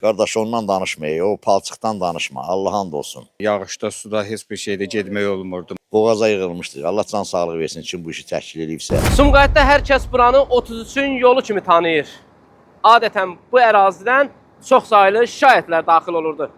Qardaş ondan danışmayı, o palçıqdan danışma. Allah and olsun. Yağışda, suda heç bir şeydə getmək olmurdu. Boğaza yığılmışdı. Allah can sağlığı versin kim bu işi təşkil edibsə. Sumqayıtda hər kəs buranı 33-ün yolu kimi tanıyır. Adətən bu ərazidən çox saylı şikayətlər daxil olurdu.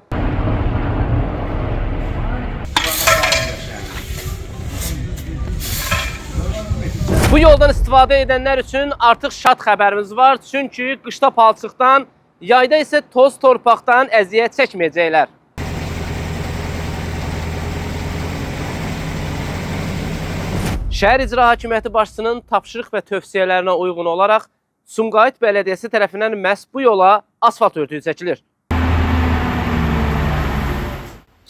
Bu yoldan istifadə edənlər üçün artıq şad xəbərimiz var. Çünki qışda palçıqdan, yayda isə toz torpaqdan əziyyət çəkməyəcəklər. Şəhər İcra Hakimiyyəti başçısının tapşırıq və tövsiyələrinə uyğun olaraq Sumqayıt Bələdiyyəsi tərəfindən məhz bu yola asfalt örtüyü çəkilir.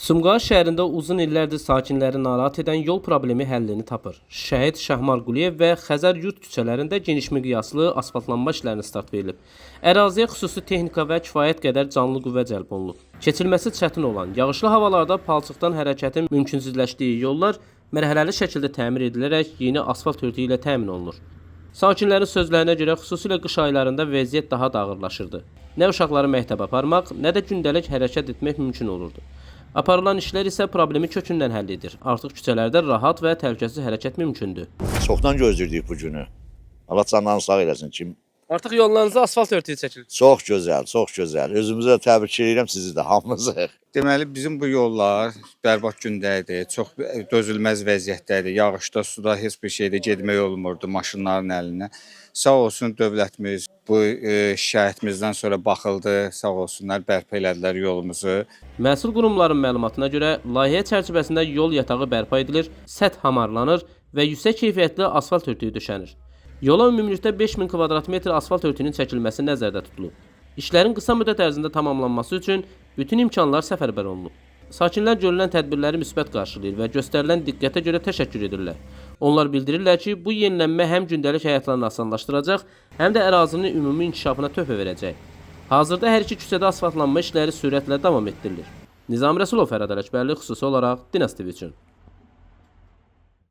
Sumqayıt şəhərində uzun illərdir sakinləri narahat edən yol problemi həllini tapır. Şəhid Şahmar Quliyev və Xəzər Yurt küçələrində geniş miqyaslı asfaltlanma işlərinə start verilib. Əraziyə xüsusi texnika və kifayət qədər canlı qüvvə cəlb olunub. Keçilməsi çətin olan, yağışlı havalarda palçıqdan hərəkətin mümkünsüzləşdiyi yollar mərhələli şəkildə təmir edilərək yeni asfalt örtüyü ilə təmin olunur. Sakinlərin sözlərinə görə xüsusilə qış aylarında vəziyyət daha da ağırlaşırdı. Nə uşaqları məktəbə aparmaq, nə də gündəlik hərəkət etmək mümkün olurdu. Aparılan işlər isə problemi kökündən həll edir. Artıq küçələrdə rahat və təhlükəsiz hərəkət mümkündür. Çoxdan gözləyirdik bu günü. Allah canlarını sağ eləsin kim. Artıq yollarınıza asfalt örtüyü çəkilir. Çox gözəl, çox gözəl. Özümüzə təbrik edirəm sizi də, hamınızı. Deməli, bizim bu yollar bərbad gündə idi, çox dözülməz vəziyyətdə idi. Yağışda, suda heç bir şeydə getmək olmurdu maşınların əlinə. Sağ olsun dövlətimiz bu şikayətimizdən sonra baxıldı, sağ olsunlar bərpa elədilər yolumuzu. Məsul qurumların məlumatına görə layihə çərçivəsində yol yatağı bərpa edilir, səth hamarlanır və yüksək keyfiyyətli asfalt örtüyü döşənir. Yola ümumilikdə 5000 kvadrat metr asfalt örtüyünün çəkilməsi nəzərdə tutulub. İşlərin qısa müddət ərzində tamamlanması üçün bütün imkanlar səfərbər olunub. Sakinlər görülən tədbirləri müsbət qarşılayır və göstərilən diqqətə görə təşəkkür edirlər. Onlar bildirirlər ki, bu yenilənmə həm gündəlik həyatlarını asanlaşdıracaq, həm də ərazinin ümumi inkişafına töhfə verəcək. Hazırda hər iki küçədə asfaltlanma işləri sürətlə davam etdirilir. Nizami Rəsulov, Fərad Ələkbərli, xüsusi olaraq Dinas TV üçün.